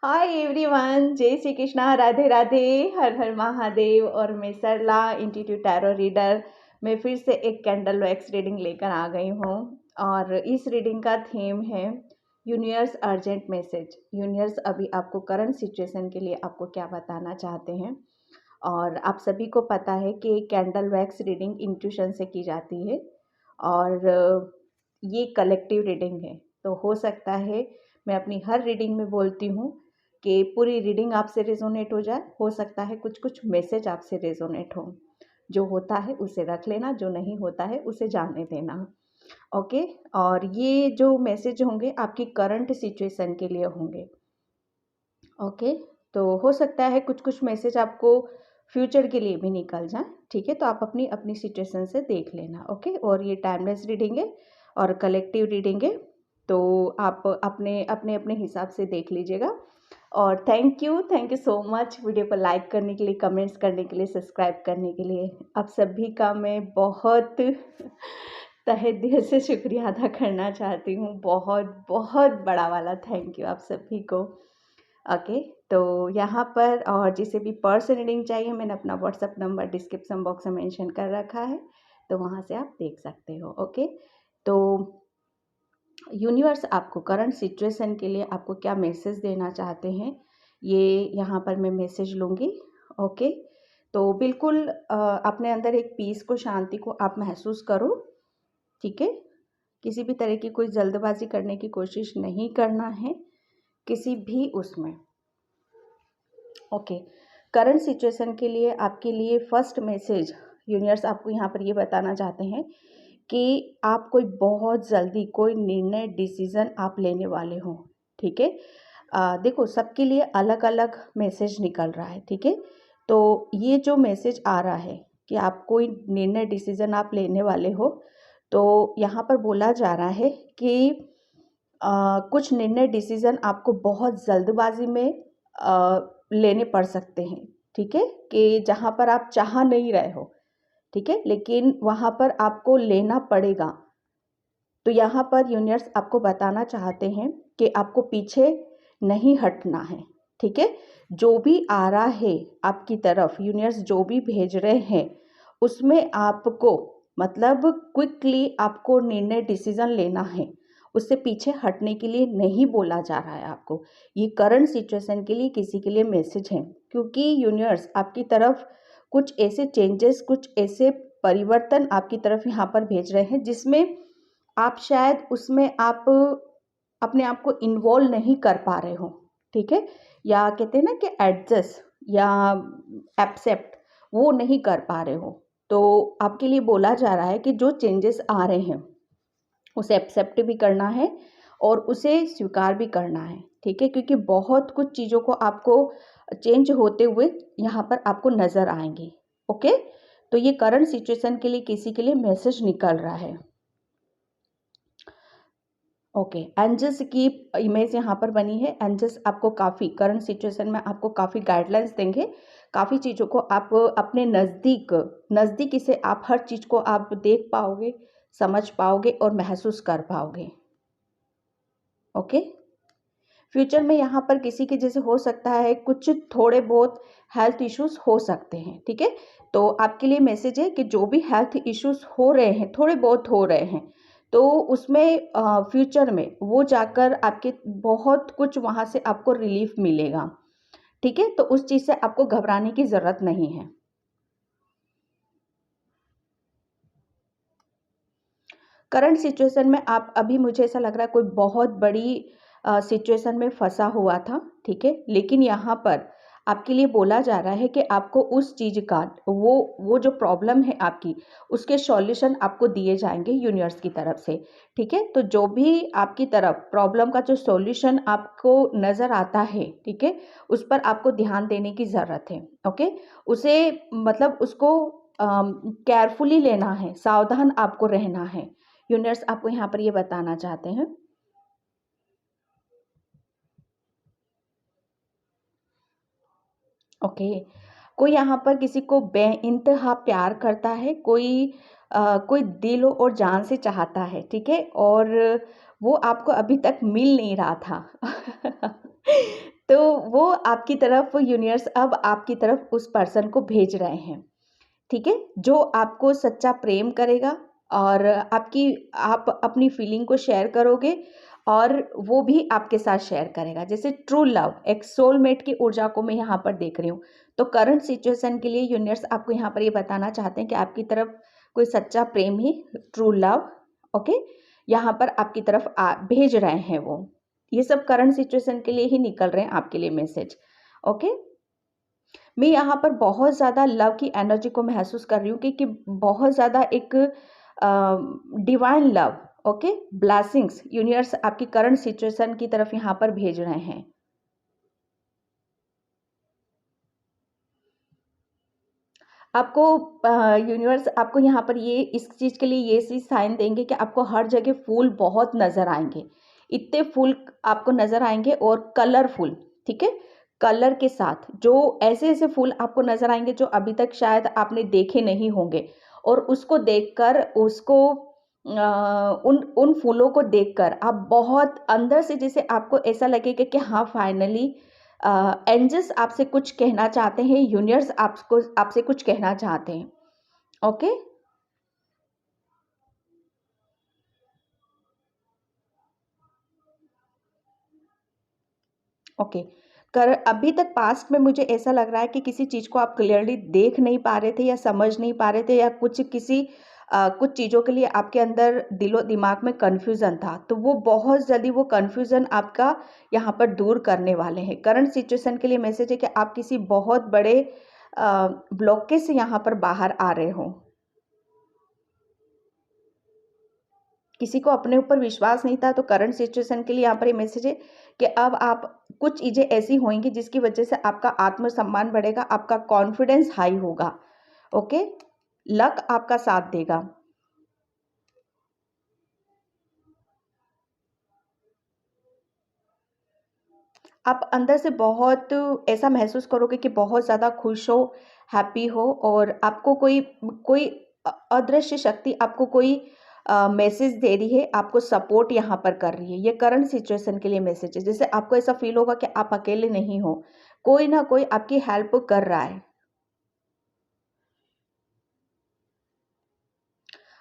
Hi everyone, जय श्री कृष्णा, राधे राधे, हर हर महादेव। और मैं सरला इंटीट्यूट टैरो रीडर मैं फिर से एक कैंडल वैक्स रीडिंग लेकर आ गई हूँ। और इस रीडिंग का थीम है यूनिवर्स अर्जेंट मैसेज। यूनिवर्स अभी आपको करंट सिचुएशन के लिए आपको क्या बताना चाहते हैं। और आप सभी को पता है कि कैंडल वैक्स रीडिंग इंट्यूशन से की जाती है और ये कलेक्टिव रीडिंग है। तो हो सकता है मैं अपनी हर रीडिंग में बोलती हूँ कि पूरी रीडिंग आपसे रेजोनेट हो सकता है कुछ कुछ मैसेज आपसे रेजोनेट हो। जो होता है उसे रख लेना, जो नहीं होता है उसे जाने देना। ओके। और ये जो मैसेज होंगे आपकी करंट सिचुएशन के लिए होंगे। ओके। तो हो सकता है कुछ कुछ मैसेज आपको फ्यूचर के लिए भी निकल जाए। ठीक है, तो आप अपनी अपनी सिचुएशन से देख लेना। ओके। और ये टाइमलेस रीडिंग है और कलेक्टिव रीडिंग है, तो आप अपने अपने अपने हिसाब से देख लीजिएगा। और thank you so much video को लाइक करने के लिए, कमेंट्स करने के लिए, सब्सक्राइब करने के लिए। आप सभी का मैं बहुत तहे दिल से शुक्रिया अदा करना चाहती हूँ। बहुत बहुत बड़ा वाला थैंक यू आप सभी को। ओके। तो यहाँ पर और जिसे भी पर्सन रीडिंग चाहिए, मैंने अपना व्हाट्सएप नंबर डिस्क्रिप्शन बॉक्स में मेंशन कर रखा है, तो वहाँ से आप देख सकते हो। ओके। तो यूनिवर्स आपको करंट सिचुएशन के लिए आपको क्या मैसेज देना चाहते हैं, ये यहाँ पर मैं मैसेज लूँगी। ओके। तो बिल्कुल अपने अंदर एक पीस को, शांति को आप महसूस करो। ठीक है, किसी भी तरह की कोई जल्दबाजी करने की कोशिश नहीं करना है किसी भी उसमें। ओके। करंट सिचुएशन के लिए आपके लिए फर्स्ट मैसेज यूनिवर्स आपको यहाँ पर ये बताना चाहते हैं कि आप कोई बहुत जल्दी कोई निर्णय, डिसीजन आप लेने वाले हो। ठीक है। देखो, सबके लिए अलग अलग मैसेज निकल रहा है। ठीक है, तो ये जो मैसेज आ रहा है कि आप कोई निर्णय, डिसीजन आप लेने वाले हो, तो यहाँ पर बोला जा रहा है कि कुछ निर्णय, डिसीजन आपको बहुत जल्दबाजी में लेने पड़ सकते हैं। ठीक है, कि जहाँ पर आप चाह नहीं रहे हो, ठीक है, लेकिन वहाँ पर आपको लेना पड़ेगा। तो यहाँ पर यूनिवर्स आपको बताना चाहते हैं कि आपको पीछे नहीं हटना है। ठीक है, जो भी आ रहा है आपकी तरफ, यूनिवर्स जो भी भेज रहे हैं, उसमें आपको मतलब क्विकली आपको निर्णय, डिसीजन लेना है। उससे पीछे हटने के लिए नहीं बोला जा रहा है आपको। ये करंट सिचुएशन के लिए किसी के लिए मैसेज है, क्योंकि यूनिवर्स आपकी तरफ कुछ ऐसे चेंजेस, कुछ ऐसे परिवर्तन आपकी तरफ यहाँ पर भेज रहे हैं जिसमें आप शायद उसमें आप अपने आप को इन्वॉल्व नहीं कर पा रहे हो। ठीक है, या कहते हैं ना कि एडजस्ट या एक्सेप्ट, वो नहीं कर पा रहे हो। तो आपके लिए बोला जा रहा है कि जो चेंजेस आ रहे हैं उसे एक्सेप्ट भी करना है और उसे स्वीकार भी करना है। ठीक है, क्योंकि बहुत कुछ चीज़ों को आपको चेंज होते हुए यहाँ पर आपको नज़र आएंगे। ओके। तो ये करंट सिचुएशन के लिए किसी के लिए मैसेज निकल रहा है। ओके। एंजल्स की इमेज यहाँ पर बनी है। एंजल्स आपको काफ़ी करंट सिचुएशन में आपको काफ़ी गाइडलाइंस देंगे। काफ़ी चीज़ों को आप अपने नज़दीकी से आप हर चीज़ को आप देख पाओगे, समझ पाओगे और महसूस कर पाओगे। ओके। फ्यूचर में यहाँ पर किसी के जैसे हो सकता है कुछ थोड़े बहुत हेल्थ इश्यूज हो सकते हैं। ठीक है, तो आपके लिए मैसेज है कि जो भी हेल्थ इश्यूज हो रहे हैं, थोड़े बहुत हो रहे हैं, तो उसमें फ्यूचर में वो जाकर आपके बहुत कुछ वहाँ से आपको रिलीफ मिलेगा। ठीक है, तो उस चीज़ से आपको घबराने की ज़रूरत नहीं है। करंट सिचुएशन में आप अभी, मुझे ऐसा लग रहा है कोई बहुत बड़ी सिचुएशन में फंसा हुआ था। ठीक है, लेकिन यहाँ पर आपके लिए बोला जा रहा है कि आपको उस चीज़ का वो जो प्रॉब्लम है आपकी, उसके सॉल्यूशन आपको दिए जाएंगे यूनिवर्स की तरफ से। ठीक है, तो जो भी आपकी तरफ प्रॉब्लम का जो सॉल्यूशन आपको नज़र आता है, ठीक है, उस पर आपको ध्यान देने की ज़रूरत है। ओके। उसे मतलब उसको केयरफुली लेना है, सावधान आपको रहना है। यूनिवर्स आपको यहाँ पर ये बताना चाहते हैं। ओके। कोई यहाँ पर किसी को बेइंतहा प्यार करता है, कोई दिल और जान से चाहता है। ठीक है, और वो आपको अभी तक मिल नहीं रहा था। तो वो आपकी तरफ यूनिवर्स अब आपकी तरफ उस पर्सन को भेज रहे हैं, ठीक है? जो आपको सच्चा प्रेम करेगा और आप अपनी फीलिंग को शेयर करोगे और वो भी आपके साथ शेयर करेगा। जैसे ट्रू लव, एक सोलमेट की ऊर्जा को मैं यहाँ पर देख रही हूँ। तो करंट सिचुएशन के लिए यूनिवर्स आपको यहाँ पर ये बताना चाहते हैं कि आपकी तरफ कोई सच्चा प्रेम ही, ट्रू लव, ओके, यहाँ पर आपकी तरफ भेज रहे हैं वो। ये सब करंट सिचुएशन के लिए ही निकल रहे हैं आपके लिए मैसेज, ओके। मैं यहाँ पर बहुत ज़्यादा लव की एनर्जी को महसूस कर रही हूँ कि बहुत ज़्यादा एक divine love, okay, blessings universe आपकी करंट सिचुएशन की तरफ यहाँ पर भेज रहे हैं। आपको यूनिवर्स आपको यहाँ पर ये इस चीज़ के लिए ये चीज़ साइन देंगे कि आपको हर जगह फूल बहुत नज़र आएंगे। इतने फूल आपको नज़र आएंगे और कलरफुल, ठीक है, कलर के साथ जो ऐसे ऐसे फूल आपको नज़र आएंगे जो अभी तक शायद आपने देखे नहीं होंगे। और उसको देखकर उसको उन उन फूलों को देखकर आप बहुत अंदर से जैसे आपको ऐसा लगेगा कि हाँ, फाइनली एंजल्स आपसे कुछ कहना चाहते हैं, यूनिवर्स आपसे कुछ कहना चाहते हैं, ओके। ओके, कर अभी तक पास्ट में मुझे ऐसा लग रहा है कि किसी चीज़ को आप क्लियरली देख नहीं पा रहे थे या समझ नहीं पा रहे थे, या कुछ चीज़ों के लिए आपके अंदर दिलो दिमाग में कन्फ्यूज़न था, तो वो बहुत जल्दी वो कन्फ्यूज़न आपका यहाँ पर दूर करने वाले हैं। करंट सिचुएशन के लिए मैसेज है कि आप किसी बहुत बड़े ब्लॉकेज से यहाँ पर बाहर आ रहे हो। किसी को अपने ऊपर विश्वास नहीं था, तो करंट सिचुएशन के लिए यहाँ पर ये मैसेज है कि अब आप कुछ चीज़ें ऐसी होंगी जिसकी वजह से आपका आत्मसम्मान बढ़ेगा, आपका कॉन्फिडेंस हाई होगा, ओके, लक आपका साथ देगा। आप अंदर से बहुत ऐसा महसूस करोगे कि बहुत ज़्यादा खुश हो, हैप्पी हो, और आपको कोई कोई अदृश्य शक्ति आपको कोई मैसेज दे रही है, आपको सपोर्ट यहाँ पर कर रही है। ये करंट सिचुएशन के लिए मैसेज है। जैसे आपको ऐसा फील होगा कि आप अकेले नहीं हो, कोई ना कोई आपकी हेल्प कर रहा है।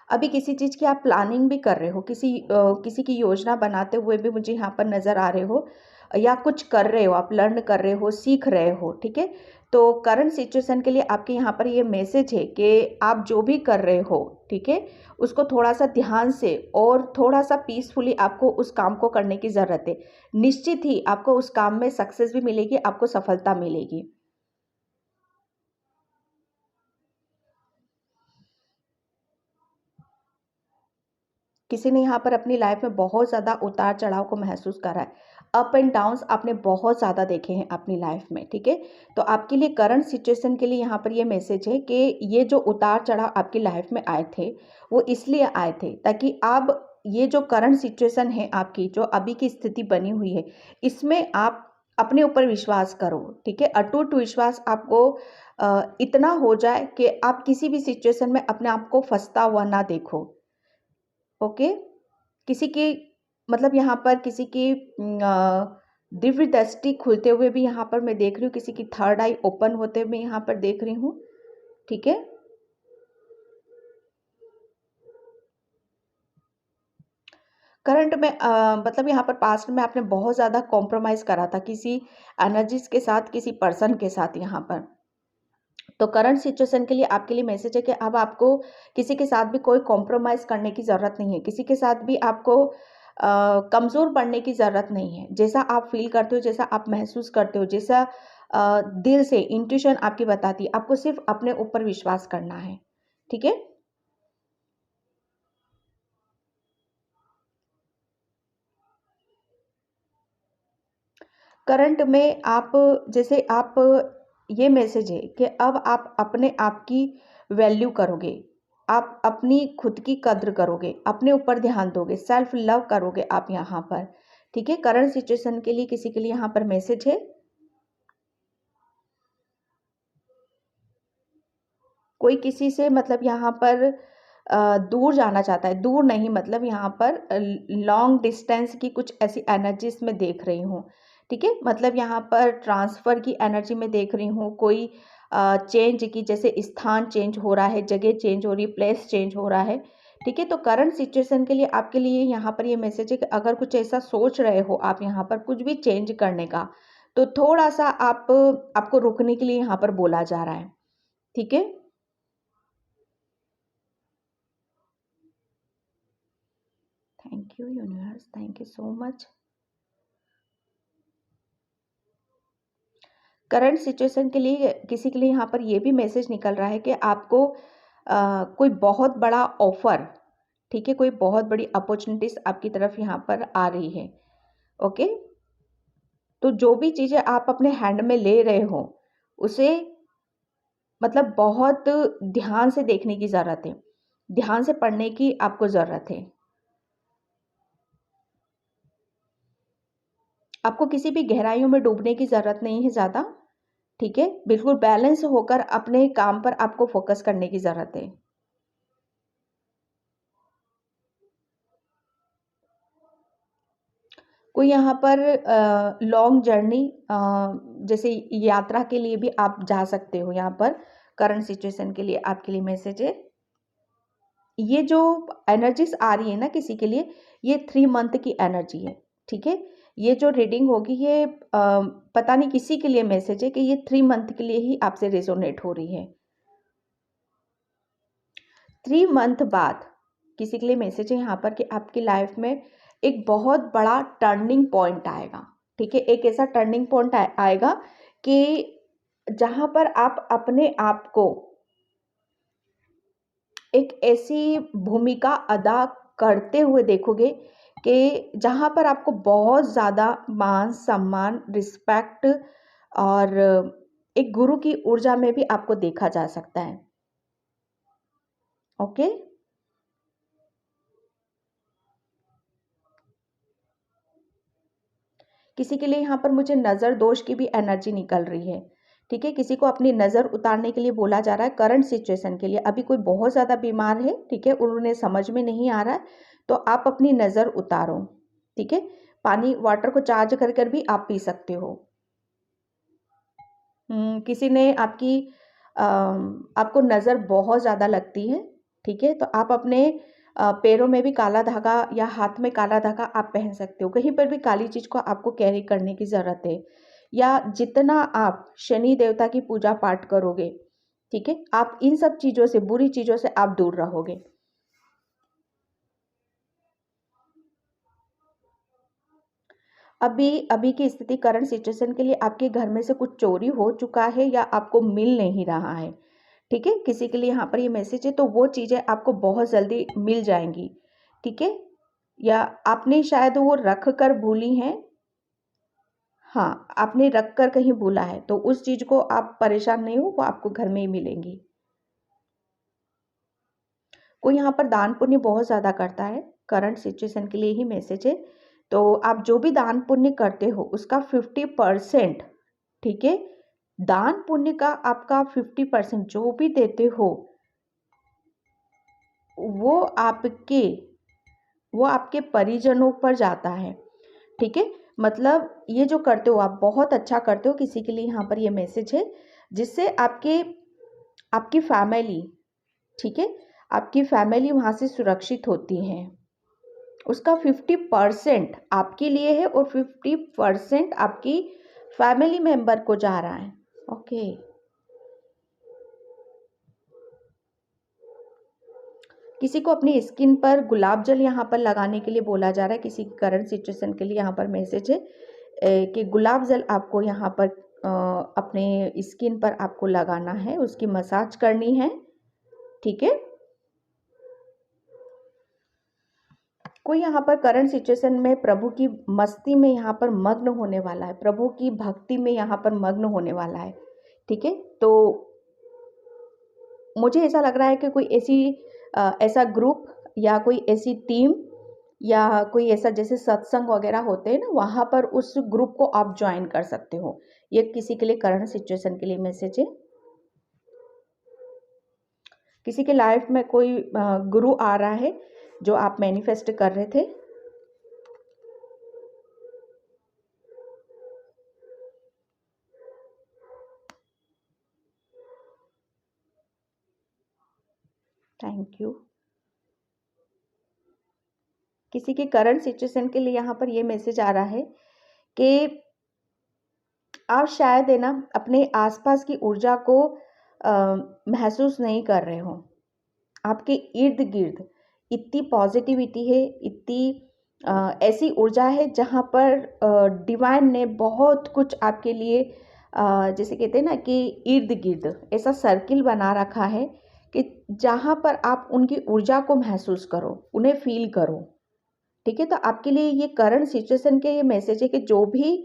अभी किसी चीज़ की आप प्लानिंग भी कर रहे हो, किसी की योजना बनाते हुए भी मुझे यहाँ पर नज़र आ रहे हो, या कुछ कर रहे हो, आप लर्न कर रहे हो, सीख रहे हो, ठीक है। तो करंट सिचुएशन के लिए आपके यहाँ पर ये मैसेज है कि आप जो भी कर रहे हो, ठीक है, उसको थोड़ा सा ध्यान से और थोड़ा सा पीसफुली आपको उस काम को करने की ज़रूरत है। निश्चित ही आपको उस काम में सक्सेस भी मिलेगी, आपको सफलता मिलेगी। किसी ने यहाँ पर अपनी लाइफ में बहुत ज़्यादा उतार चढ़ाव को महसूस करा है। अप एंड डाउन्स आपने बहुत ज़्यादा देखे हैं अपनी लाइफ में, ठीक है। तो आपके लिए करंट सिचुएशन के लिए यहाँ पर ये मैसेज है कि ये जो उतार चढ़ाव आपकी लाइफ में आए थे, वो इसलिए आए थे ताकि आप ये जो करंट सिचुएशन है आपकी, जो अभी की स्थिति बनी हुई है, इसमें आप अपने ऊपर विश्वास करो, ठीक है। अटूट विश्वास आपको इतना हो जाए कि आप किसी भी सिचुएशन में अपने आप को फंसता हुआ ना देखो, ओके। किसी की मतलब यहाँ पर किसी की दिव्य दृष्टि खुलते हुए भी यहाँ पर मैं देख रही हूँ, किसी की थर्ड आई ओपन होते हुए यहाँ पर देख रही हूँ, ठीक है। करंट में मतलब यहाँ पर पास्ट में आपने बहुत ज़्यादा कॉम्प्रोमाइज़ करा था किसी एनर्जीज के साथ, किसी पर्सन के साथ यहाँ पर। तो करंट सिचुएशन के लिए आपके लिए मैसेज है कि अब आपको किसी के साथ भी कोई कॉम्प्रोमाइज़ करने की ज़रूरत नहीं है। किसी के साथ भी आपको कमज़ोर पड़ने की ज़रूरत नहीं है। जैसा आप फ़ील करते हो, जैसा आप महसूस करते हो, जैसा दिल से इंट्यूशन आपकी बताती है, आपको सिर्फ़ अपने ऊपर विश्वास करना है, ठीक है? करंट में आप जैसे आप ये मैसेज है कि अब आप अपने आप की वैल्यू करोगे, आप अपनी खुद की कद्र करोगे, अपने ऊपर ध्यान दोगे, सेल्फ लव करोगे आप यहाँ पर, ठीक है। करंट सिचुएशन के लिए किसी के लिए यहाँ पर मैसेज है, कोई किसी से मतलब यहाँ पर दूर जाना चाहता है, दूर नहीं मतलब यहाँ पर लॉन्ग डिस्टेंस की कुछ ऐसी एनर्जीज में देख रही हूँ, ठीक है, मतलब यहाँ पर ट्रांसफ़र की एनर्जी में देख रही हूँ, कोई चेंज की, जैसे स्थान चेंज हो रहा है, जगह चेंज हो रही है, प्लेस चेंज हो रहा है। ठीक है, तो करंट सिचुएशन के लिए आपके लिए यहाँ पर ये मैसेज है कि अगर कुछ ऐसा सोच रहे हो आप यहाँ पर कुछ भी चेंज करने का, तो थोड़ा-सा आपको रुकने के लिए यहाँ पर बोला जा रहा है। ठीक है? Thank you universe, thank you so much. Current situation के लिए किसी के लिए यहाँ पर ये भी मैसेज निकल रहा है कि आपको कोई बहुत बड़ा ऑफर, ठीक है, कोई बहुत बड़ी अपॉर्चुनिटीज आपकी तरफ यहाँ पर आ रही है। ओके, तो जो भी चीज़ें आप अपने हैंड में ले रहे हो उसे मतलब बहुत ध्यान से देखने की ज़रूरत है, ध्यान से पढ़ने की आपको ज़रूरत है। आपको किसी भी गहराइयों में डूबने की ज़रूरत नहीं है ज़्यादा। ठीक है, बिल्कुल बैलेंस होकर अपने काम पर आपको फोकस करने की ज़रूरत है। कोई यहाँ पर लॉन्ग जर्नी, जैसे यात्रा के लिए भी आप जा सकते हो। यहाँ पर करंट सिचुएशन के लिए आपके लिए मैसेज है, ये जो एनर्जीज आ रही है ना किसी के लिए, ये 3 मंथ की एनर्जी है। ठीक है, ये जो रीडिंग होगी ये पता नहीं किसी के लिए मैसेज है कि ये 3 मंथ के लिए ही आपसे रेजोनेट हो रही है। 3 मंथ बाद किसी के लिए मैसेज है यहाँ पर कि आपकी लाइफ में एक बहुत बड़ा टर्निंग पॉइंट आएगा। ठीक है, एक ऐसा टर्निंग पॉइंट आएगा कि जहाँ पर आप अपने आप को एक ऐसी भूमिका अदा करते हुए देखोगे कि जहाँ पर आपको बहुत ज़्यादा मान सम्मान, रिस्पेक्ट और एक गुरु की ऊर्जा में भी आपको देखा जा सकता है। ओके, किसी के लिए यहाँ पर मुझे नज़र दोष की भी एनर्जी निकल रही है। ठीक है, किसी को अपनी नज़र उतारने के लिए बोला जा रहा है करंट सिचुएशन के लिए। अभी कोई बहुत ज़्यादा बीमार है, ठीक है, उन्हें समझ में नहीं आ रहा है, तो आप अपनी नज़र उतारो। ठीक है, पानी वाटर को चार्ज कर कर भी आप पी सकते हो। किसी ने आपको नज़र बहुत ज़्यादा लगती है। ठीक है, तो आप अपने पैरों में भी काला धागा या हाथ में काला धागा आप पहन सकते हो। कहीं पर भी काली चीज़ को आपको कैरी करने की ज़रूरत है। या जितना आप शनि देवता की पूजा पाठ करोगे, ठीक है, आप इन सब चीज़ों से, बुरी चीज़ों से आप दूर रहोगे। अभी अभी की स्थिति करंट सिचुएशन के लिए आपके घर में से कुछ चोरी हो चुका है या आपको मिल नहीं रहा है। ठीक है, किसी के लिए यहाँ पर ये मैसेज है, तो वो चीज़ें आपको बहुत जल्दी मिल जाएंगी। ठीक है, या आपने शायद वो रख कर भूली हैं। हाँ, आपने रख कर कहीं भूला है, तो उस चीज़ को आप परेशान नहीं हो, वो आपको घर में ही मिलेंगी। कोई यहाँ पर दान पुण्य बहुत ज़्यादा करता है, करंट सिचुएशन के लिए ही मैसेज है। तो आप जो भी दान पुण्य करते हो उसका 50%, ठीक है, दान पुण्य का आपका 50% जो भी देते हो वो आपके वो आपके परिजनों पर जाता है। ठीक है, मतलब ये जो करते हो आप बहुत अच्छा करते हो। किसी के लिए यहाँ पर ये मैसेज है जिससे आपकी फैमिली, ठीक है, आपकी फैमिली वहाँ से सुरक्षित होती है। उसका 50% आपके लिए है और 50% आपकी फैमिली मेंबर को जा रहा है। ओके, किसी को अपनी स्किन पर गुलाब जल यहाँ पर लगाने के लिए बोला जा रहा है। किसी करंट सिचुएशन के लिए यहाँ पर मैसेज है कि गुलाब जल आपको यहाँ पर अपने स्किन पर आपको लगाना है, उसकी मसाज करनी है। ठीक है, कोई यहाँ पर करंट सिचुएशन में प्रभु की मस्ती में यहाँ पर मग्न होने वाला है, प्रभु की भक्ति में यहाँ पर मग्न होने वाला है। ठीक है, तो मुझे ऐसा लग रहा है कि कोई ऐसा ग्रुप या कोई ऐसी टीम या कोई ऐसा जैसे सत्संग वगैरह होते हैं ना, वहाँ पर उस ग्रुप को आप ज्वाइन कर सकते हो। ये किसी के लिए करंट सिचुएशन के लिए मैसेज है। किसी के लाइफ में कोई गुरु आ रहा है जो आप मैनिफेस्ट कर रहे थे। Thank you. किसी के करंट सिचुएशन के लिए यहाँ पर ये मैसेज आ रहा है कि आप शायद है ना अपने आसपास की ऊर्जा को महसूस नहीं कर रहे हो। आपके इर्द गिर्द इतनी पॉजिटिविटी है, इतनी ऐसी ऊर्जा है जहाँ पर डिवाइन ने बहुत कुछ आपके लिए जैसे कहते हैं ना कि इर्द गिर्द ऐसा सर्किल बना रखा है कि जहाँ पर आप उनकी ऊर्जा को महसूस करो, उन्हें फील करो। ठीक है, तो आपके लिए ये करंट सिचुएशन के ये मैसेज है कि जो भी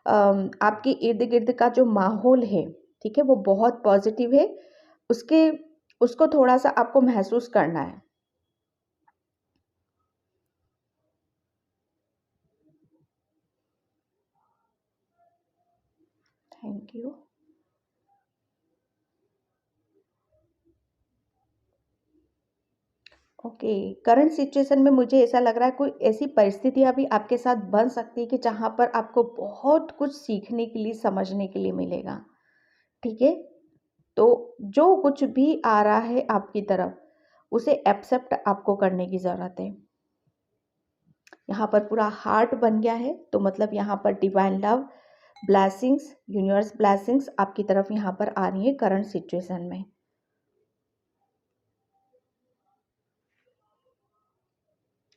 आपके इर्द गिर्द का जो माहौल है, ठीक है, वो बहुत पॉजिटिव है। उसके उसको थोड़ा सा आपको महसूस करना है। Thank you. Okay, current situation में मुझे ऐसा लग रहा है कोई ऐसी परिस्थितियाँ भी आपके साथ बन सकती है कि जहाँ पर आपको बहुत कुछ सीखने के लिए, समझने के लिए मिलेगा। ठीक है, तो जो कुछ भी आ रहा है आपकी तरफ, उसे एक्सेप्ट आपको करने की ज़रूरत है। यहाँ पर पूरा हार्ट बन गया है, तो मतलब यहाँ पर divine love, blessings, universe blessings आपकी तरफ यहाँ पर आ रही है करंट सिचुएशन में।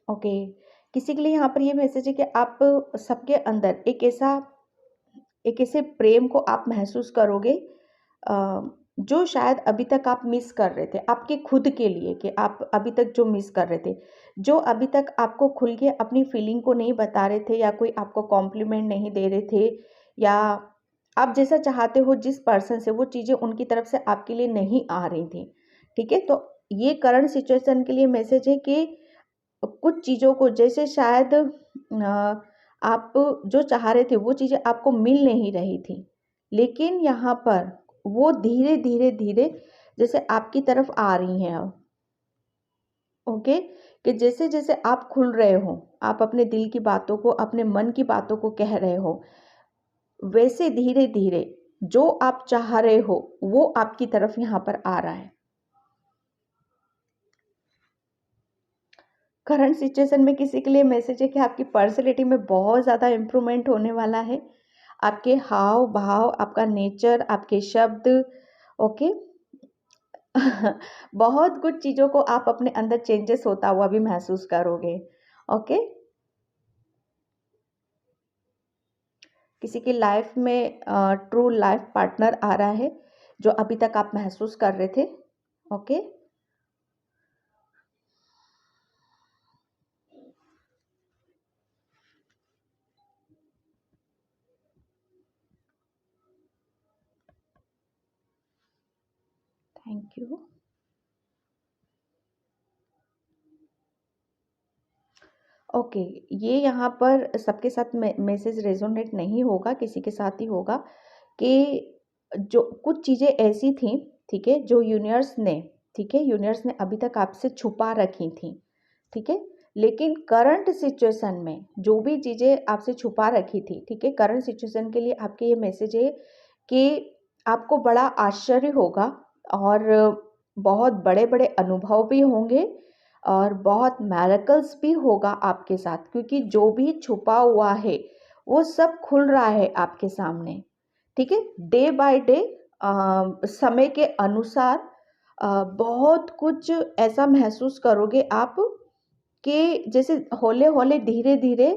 ओके, किसी के लिए यहाँ पर ये मैसेज है कि आप सबके अंदर एक ऐसे प्रेम को आप महसूस करोगे जो शायद अभी तक आप मिस कर रहे थे आपके खुद के लिए, कि आप अभी तक जो मिस कर रहे थे, जो अभी तक आपको खुल के अपनी फीलिंग को नहीं बता रहे थे, या कोई आपको कॉम्प्लीमेंट नहीं दे रहे थे, या आप जैसा चाहते हो जिस पर्सन से, वो चीज़ें उनकी तरफ से आपके लिए नहीं आ रही थी। ठीक है, तो ये करंट सिचुएशन के लिए मैसेज है कि कुछ चीज़ों को जैसे शायद आप जो चाह रहे थे वो चीज़ें आपको मिल नहीं रही थी, लेकिन यहाँ पर वो धीरे धीरे धीरे जैसे आपकी तरफ आ रही हैं अब। ओके, कि जैसे जैसे आप खुल रहे हो, आप अपने दिल की बातों को, अपने मन की बातों को कह रहे हो, वैसे धीरे धीरे जो आप चाह रहे हो वो आपकी तरफ यहाँ पर आ रहा है। करंट सिचुएशन में किसी के लिए मैसेज है कि आपकी पर्सनैलिटी में बहुत ज़्यादा इम्प्रूवमेंट होने वाला है। आपके हाव भाव, आपका नेचर, आपके शब्द, ओके। बहुत कुछ चीज़ों को आप अपने अंदर चेंजेस होता हुआ भी महसूस करोगे। ओके, किसी की लाइफ में ट्रू लाइफ पार्टनर आ रहा है जो अभी तक आप महसूस कर रहे थे। Okay, thank you. ओके, ये यहाँ पर सबके साथ मैसेज रेजोनेट नहीं होगा, किसी के साथ ही होगा कि जो कुछ चीज़ें ऐसी थी, ठीक है, जो यूनिवर्स ने, ठीक है, यूनिवर्स ने अभी तक आपसे छुपा रखी थी। ठीक है, लेकिन करंट सिचुएशन में जो भी चीज़ें आपसे छुपा रखी थी, ठीक है, करंट सिचुएशन के लिए आपके ये मैसेज है कि आपको बड़ा आश्चर्य होगा, और बहुत बड़े बड़े अनुभव भी होंगे, और बहुत मैरेकल्स भी होगा आपके साथ, क्योंकि जो भी छुपा हुआ है वो सब खुल रहा है आपके सामने। ठीक है, डे बाय डे समय के अनुसार बहुत कुछ ऐसा महसूस करोगे आप कि जैसे हौले हौले धीरे धीरे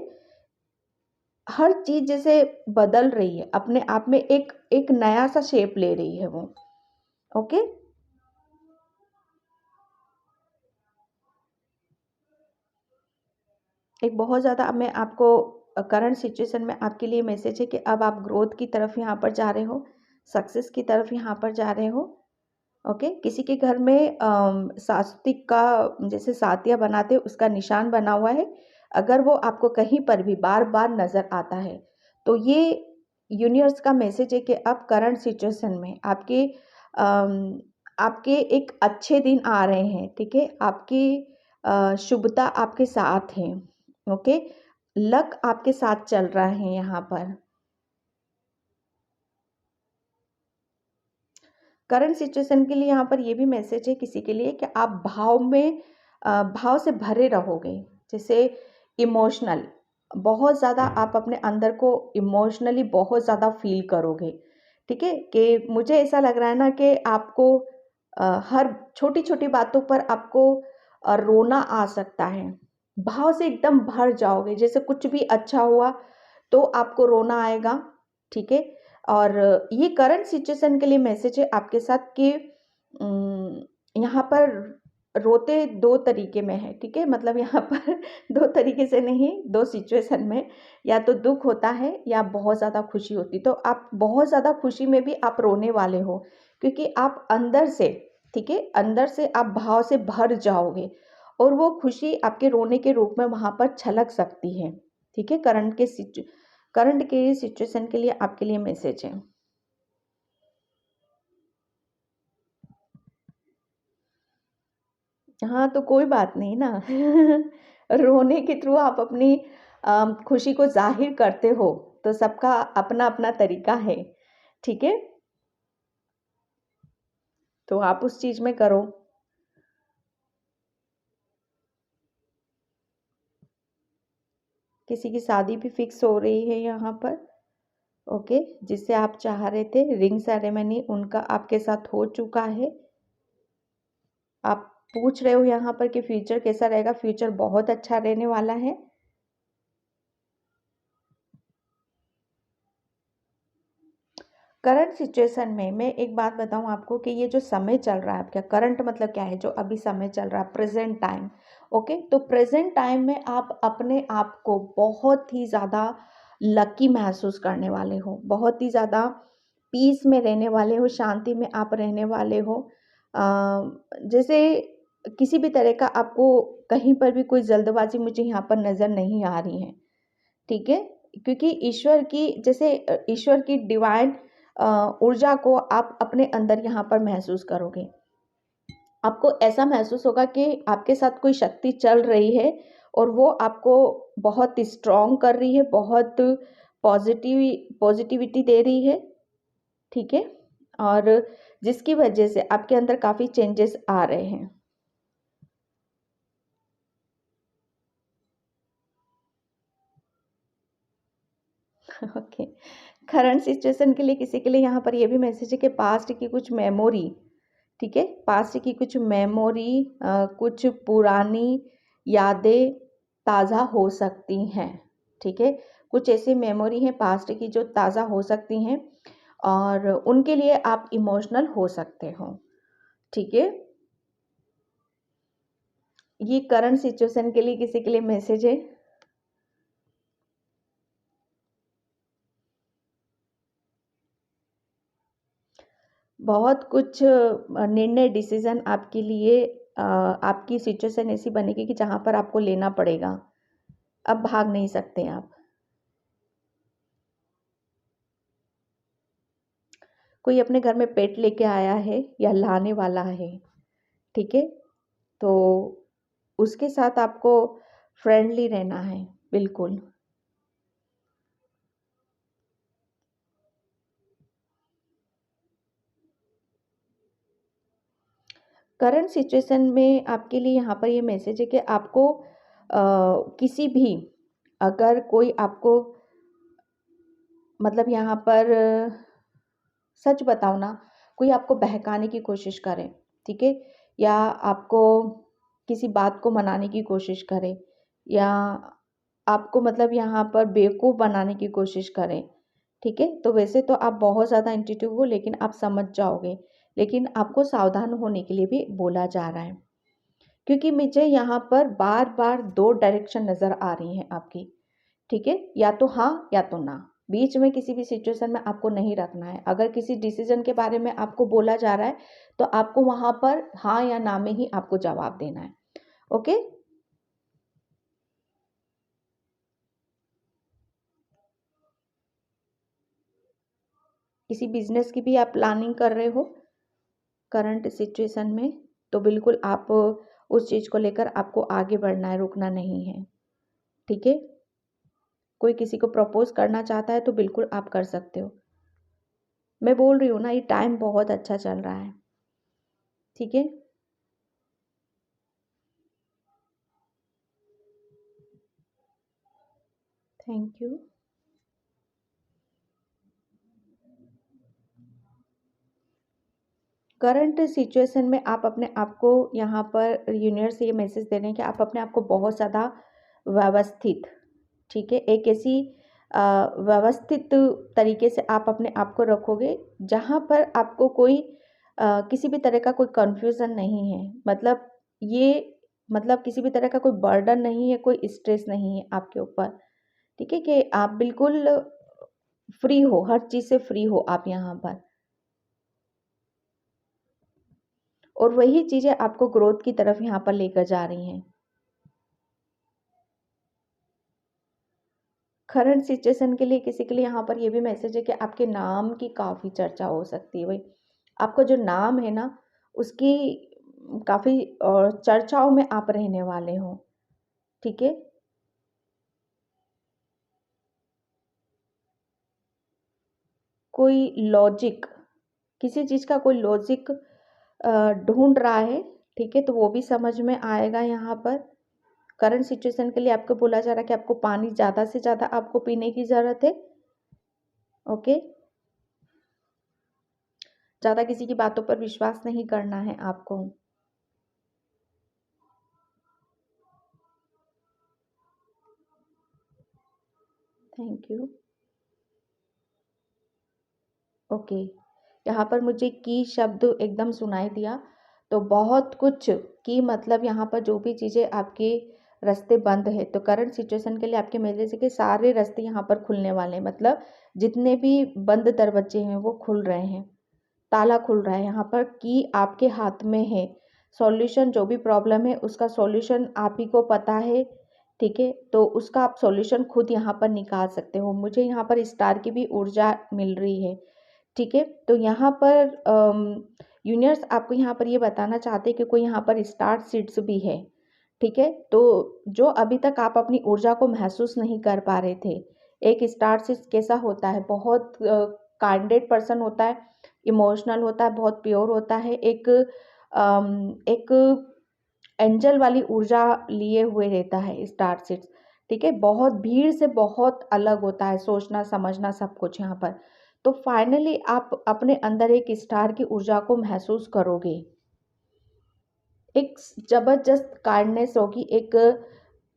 हर चीज़ जैसे बदल रही है, अपने आप में एक एक नया सा शेप ले रही है वो। ओके, एक बहुत ज़्यादा मैं आपको करंट सिचुएशन में आपके लिए मैसेज है कि अब आप ग्रोथ की तरफ यहाँ पर जा रहे हो, सक्सेस की तरफ यहाँ पर जा रहे हो। ओके, किसी के घर में सास्तिक का जैसे सातिया बनाते हैं उसका निशान बना हुआ है, अगर वो आपको कहीं पर भी बार बार नज़र आता है, तो ये यूनिवर्स का मैसेज है कि अब करंट सिचुएशन में आपके एक अच्छे दिन आ रहे हैं। ठीक है, आपकी शुभता आपके साथ है। ओके, लक आपके साथ चल रहा है यहाँ पर। करंट सिचुएशन के लिए यहाँ पर ये भी मैसेज है किसी के लिए कि आप भाव से भरे रहोगे। जैसे इमोशनल, बहुत ज़्यादा आप अपने अंदर को इमोशनली बहुत ज़्यादा फील करोगे। ठीक है, कि मुझे ऐसा लग रहा है ना कि आपको हर छोटी छोटी बातों पर आपको रोना आ सकता है। भाव से एकदम भर जाओगे, जैसे कुछ भी अच्छा हुआ तो आपको रोना आएगा। ठीक है, और ये करंट सिचुएशन के लिए मैसेज है आपके साथ कि यहाँ पर रोते दो तरीके में है। ठीक है, मतलब यहाँ पर दो तरीके से नहीं, दो सिचुएशन में या तो दुख होता है या बहुत ज़्यादा खुशी होती। तो आप बहुत ज़्यादा खुशी में भी आप रोने वाले हो, क्योंकि आप अंदर से, ठीक है, अंदर से आप भाव से भर जाओगे और वो खुशी आपके रोने के रूप में वहाँ पर छलक सकती है। ठीक है, करंट के सिचुएशन के लिए आपके लिए मैसेज है। हाँ, तो कोई बात नहीं ना। रोने के थ्रू आप अपनी खुशी को ज़ाहिर करते हो, तो सबका अपना-अपना तरीका है। ठीक है? तो आप उस चीज़ में करो। किसी की शादी भी फिक्स हो रही है यहाँ पर, ओके? जिससे आप चाह रहे थे, रिंग सेरेमनी उनका आपके साथ हो चुका है। आप पूछ रहे हो यहाँ पर कि फ्यूचर कैसा रहेगा? फ्यूचर बहुत अच्छा रहने वाला है। करंट सिचुएशन में मैं एक बात बताऊं आपको कि ये जो समय चल रहा है आपका, करंट मतलब क्या है, जो अभी समय चल रहा है, प्रेजेंट टाइम। ओके, तो प्रेजेंट टाइम में आप अपने आप को बहुत ही ज़्यादा लकी महसूस करने वाले हो, बहुत ही ज़्यादा पीस में रहने वाले हो, शांति में आप रहने वाले हो। जैसे किसी भी तरह का आपको कहीं पर भी कोई जल्दबाजी मुझे यहाँ पर नज़र नहीं आ रही है। ठीक है, क्योंकि ईश्वर की डिवाइन ऊर्जा को आप अपने अंदर यहाँ पर महसूस करोगे। आपको ऐसा महसूस होगा कि आपके साथ कोई शक्ति चल रही है और वो आपको बहुत स्ट्रॉन्ग कर रही है, बहुत पॉजिटिविटी दे रही है। ठीक है, और जिसकी वजह से आपके अंदर काफ़ी चेंजेस आ रहे हैं। ओके, करंट सिचुएशन के लिए किसी के लिए यहाँ पर ये भी मैसेज है कि पास्ट की कुछ मेमोरी, ठीक है, पास्ट की कुछ मेमोरी, कुछ पुरानी यादें ताज़ा हो सकती हैं। ठीक है, कुछ ऐसी मेमोरी हैं पास्ट की जो ताज़ा हो सकती हैं और उनके लिए आप इमोशनल हो सकते हो। ठीक है, ये करंट सिचुएशन के लिए किसी के लिए मैसेज है। बहुत कुछ निर्णय डिसीजन आपके लिए, आपकी सिचुएशन ऐसी बनेगी कि जहाँ पर आपको लेना पड़ेगा। अब भाग नहीं सकते आप। कोई अपने घर में पेट लेके आया है या लाने वाला है। ठीक है, तो उसके साथ आपको फ्रेंडली रहना है, बिल्कुल। करंट सिचुएशन में आपके लिए यहाँ पर ये मैसेज है कि आपको किसी भी, अगर कोई आपको, मतलब यहाँ पर सच बताओ ना, कोई आपको बहकाने की कोशिश करे, ठीक है, या आपको किसी बात को मनाने की कोशिश करे, या आपको मतलब यहाँ पर बेवकूफ़ बनाने की कोशिश करे, ठीक है, तो वैसे तो आप बहुत ज़्यादा इंट्यूटिव हो, लेकिन आप समझ जाओगे, लेकिन आपको सावधान होने के लिए भी बोला जा रहा है, क्योंकि मुझे यहाँ पर बार बार दो डायरेक्शन नज़र आ रही हैं आपकी। ठीक है, या तो हाँ या तो ना, बीच में किसी भी सिचुएशन में आपको नहीं रखना है। अगर किसी डिसीजन के बारे में आपको बोला जा रहा है तो आपको वहां पर हाँ या ना में ही आपको जवाब देना है। ओके, किसी बिजनेस की भी आप प्लानिंग कर रहे हो करंट सिचुएशन में, तो बिल्कुल आप उस चीज़ को लेकर आपको आगे बढ़ना है, रुकना नहीं है। ठीक है, कोई किसी को प्रपोज करना चाहता है तो बिल्कुल आप कर सकते हो। मैं बोल रही हूँ ना, ये टाइम बहुत अच्छा चल रहा है। ठीक है, थैंक यू। करंट सिचुएशन में आप अपने आप को यहाँ पर यूनिवर्स से ये मैसेज दे रहे हैं कि आप अपने आप को बहुत ज़्यादा व्यवस्थित, ठीक है, एक ऐसी व्यवस्थित तरीके से आप अपने आप को रखोगे जहाँ पर आपको कोई किसी भी तरह का कोई कन्फ्यूज़न नहीं है। मतलब ये, मतलब किसी भी तरह का कोई बर्डन नहीं है, कोई स्ट्रेस नहीं है आपके ऊपर। ठीक है, कि आप बिल्कुल फ्री हो, हर चीज़ से फ्री हो आप यहाँ पर। और वही चीज़ें आपको ग्रोथ की तरफ यहाँ पर लेकर जा रही हैं। करंट सिचुएशन के लिए किसी के लिए यहाँ पर ये भी मैसेज है कि आपके नाम की काफ़ी चर्चा हो सकती है। भाई, आपका जो नाम है ना, उसकी काफ़ी चर्चाओं में आप रहने वाले हो। ठीक है, कोई लॉजिक, किसी चीज़ का कोई लॉजिक ढूंढ रहा है। ठीक है, तो वो भी समझ में आएगा यहाँ पर। करंट सिचुएशन के लिए आपको बोला जा रहा है कि आपको पानी ज़्यादा से ज़्यादा आपको पीने की ज़रूरत है। ओके, ज़्यादा किसी की बातों पर विश्वास नहीं करना है आपको। Thank you. ओके, यहाँ पर मुझे की शब्द एकदम सुनाई दिया, तो बहुत कुछ की मतलब यहाँ पर जो भी चीज़ें आपके रास्ते बंद है, तो करंट सिचुएशन के लिए आपके मेरे से के सारे रास्ते यहाँ पर खुलने वाले हैं। मतलब जितने भी बंद दरवाजे हैं वो खुल रहे हैं, ताला खुल रहा है यहाँ पर, की आपके हाथ में है। सॉल्यूशन, जो भी प्रॉब्लम है उसका सॉल्यूशन आप ही को पता है। ठीक है, तो उसका आप सॉल्यूशन खुद यहाँ पर निकाल सकते हो। मुझे यहाँ पर स्टार की भी ऊर्जा मिल रही है। ठीक है, तो यहाँ पर यूनिवर्स आपको यहाँ पर ये बताना चाहते हैं कि कोई यहाँ पर स्टार सीड्स भी है। ठीक है, तो जो अभी तक आप अपनी ऊर्जा को महसूस नहीं कर पा रहे थे, एक स्टार सीड्स कैसा होता है, बहुत काइंडेड पर्सन होता है, इमोशनल होता है, बहुत प्योर होता है, एक एंजल वाली ऊर्जा लिए हुए रहता है स्टार सीड्स। ठीक है, बहुत भीड़ से बहुत अलग होता है, सोचना समझना सब कुछ यहाँ पर। तो फाइनली आप अपने अंदर एक स्टार की ऊर्जा को महसूस करोगे। एक जबरदस्त काइंडनेस होगी, एक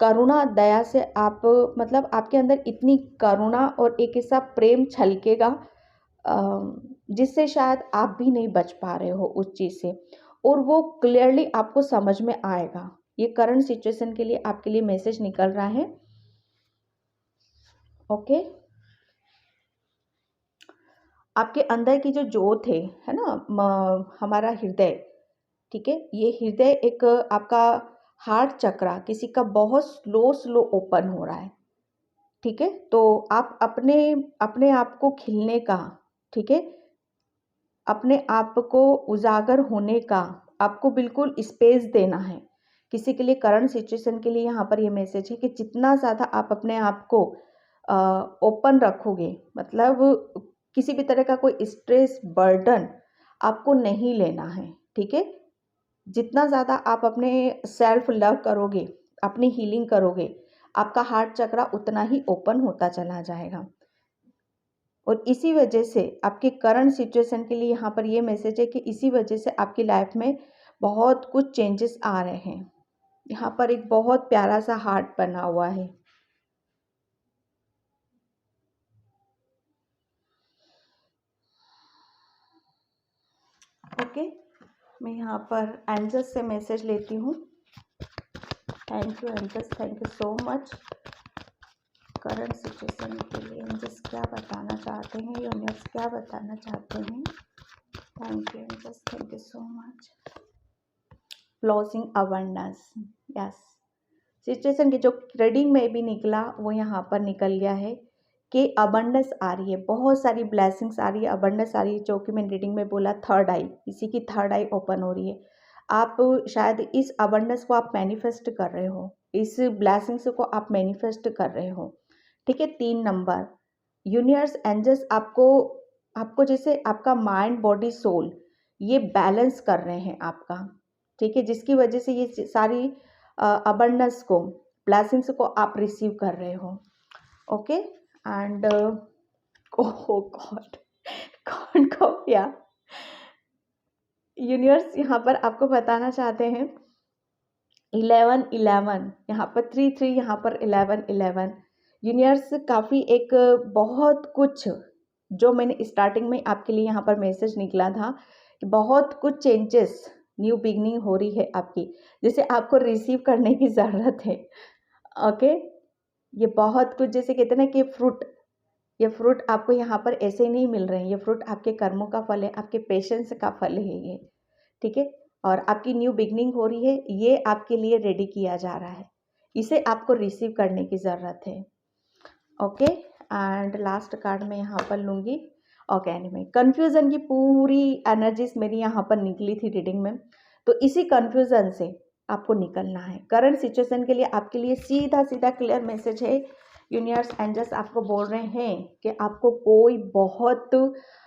करुणा दया से आप, मतलब आपके अंदर इतनी करुणा और एक ऐसा प्रेम छलकेगा जिससे शायद आप भी नहीं बच पा रहे हो उस चीज़ से, और वो क्लियरली आपको समझ में आएगा। ये करंट सिचुएशन के लिए आपके लिए मैसेज निकल रहा है। ओके, आपके अंदर की जो जोत है ना, हमारा हृदय, ठीक है, ये हृदय एक आपका हार्ट चक्रा किसी का बहुत स्लो स्लो ओपन हो रहा है। ठीक है, तो आप अपने अपने आप को खिलने का, ठीक है, अपने आप को उजागर होने का आपको बिल्कुल स्पेस देना है। किसी के लिए करंट सिचुएशन के लिए यहाँ पर ये मैसेज है कि जितना ज़्यादा आप अपने आप को ओपन रखोगे, मतलब किसी भी तरह का कोई स्ट्रेस बर्डन आपको नहीं लेना है। ठीक है, जितना ज़्यादा आप अपने सेल्फ लव करोगे, अपनी हीलिंग करोगे, आपका हार्ट चक्रा उतना ही ओपन होता चला जाएगा। और इसी वजह से आपके करंट सिचुएशन के लिए यहाँ पर ये मैसेज है कि इसी वजह से आपकी लाइफ में बहुत कुछ चेंजेस आ रहे हैं। यहाँ पर एक बहुत प्यारा सा हार्ट बना हुआ है। ओके, मैं यहाँ पर एंजल्स से मैसेज लेती हूँ। Thank you angels, thank you so much. Current situation के लिए एंजल्स क्या बताना चाहते हैं, यूनिवर्स क्या बताना चाहते हैं। Thank you angels, thank you so much. Flossing abundance, yes, situation की जो रीडिंग में भी निकला वो यहाँ पर निकल गया है कि अबंडेंस आ रही है, बहुत सारी ब्लेसिंग्स आ रही है, अबंडेंस आ रही है। जो कि मैंने रीडिंग में बोला, थर्ड आई, किसी की थर्ड आई ओपन हो रही है। आप शायद इस अबंडेंस को आप मैनिफेस्ट कर रहे हो, इस ब्लेसिंग्स को आप मैनिफेस्ट कर रहे हो। ठीक है, 3 नंबर, यूनिवर्स एंजल्स आपको आपको जैसे आपका माइंड बॉडी सोल ये बैलेंस कर रहे हैं आपका, ठीक है, जिसकी वजह से ये सारी अबंडेंस को, ब्लेसिंग्स को आप रिसीव कर रहे हो। ओके एंड ओह गॉड, कौन कॉपिया, यूनिवर्स यहाँ पर आपको बताना चाहते हैं 11 यहाँ पर 3 यहाँ पर 11 यूनिवर्स काफ़ी एक बहुत कुछ जो मैंने स्टार्टिंग में आपके लिए यहाँ पर मैसेज निकला था कि बहुत कुछ चेंजेस, न्यू बिगनिंग हो रही है आपकी, जिसे आपको रिसीव करने की ज़रूरत है। ओके, ये बहुत कुछ जैसे कहते हैं ना कि ये फ्रूट आपको यहाँ पर ऐसे ही नहीं मिल रहे हैं, ये फ्रूट आपके कर्मों का फल है, आपके पेशेंस का फल है ये, ठीक है, और आपकी न्यू बिगनिंग हो रही है, ये आपके लिए रेडी किया जा रहा है, इसे आपको रिसीव करने की ज़रूरत है। ओके एंड लास्ट कार्ड मैं यहाँ पर लूँगी। ओके एनीवे, कन्फ्यूज़न की पूरी एनर्जीज मेरी यहाँ पर निकली थी रीडिंग में, तो इसी कन्फ्यूज़न से आपको निकलना है। करंट सिचुएशन के लिए आपके लिए सीधा सीधा क्लियर मैसेज है, यूनिवर्स एंजल्स आपको बोल रहे हैं कि आपको कोई बहुत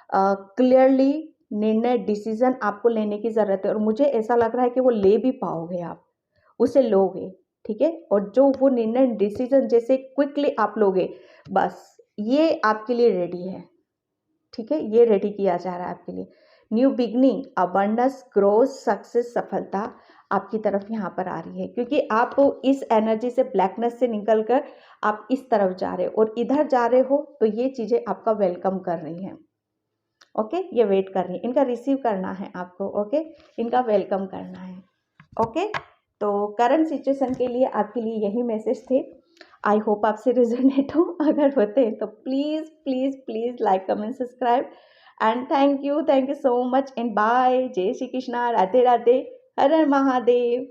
क्लियरली निर्णय, डिसीजन आपको लेने की ज़रूरत है, और मुझे ऐसा लग रहा है कि वो ले भी पाओगे, आप उसे लोगे, ठीक है, और जो वो निर्णय, डिसीजन जैसे क्विकली आप लोगे, बस ये आपके लिए रेडी है, ठीक है, ये रेडी किया जा रहा है आपके लिए। New beginning, abundance, growth, success, सफलता आपकी तरफ यहाँ पर आ रही है, क्योंकि आप इस एनर्जी से, ब्लैकनेस से निकलकर आप इस तरफ जा रहे हो और इधर जा रहे हो, तो ये चीज़ें आपका वेलकम कर रही हैं। ओके, ये वेट कर रही है, इनका रिसीव करना है आपको। ओके, इनका वेलकम करना है। ओके, तो करंट सिचुएशन के लिए आपके लिए यही मैसेज थे। आई होप आपसे रिजोनेट हो, अगर होते हैं तो please please please like, comment, subscribe and thank you so much and bye. जय श्री कृष्णा, राधे राधे, हर हर महादेव।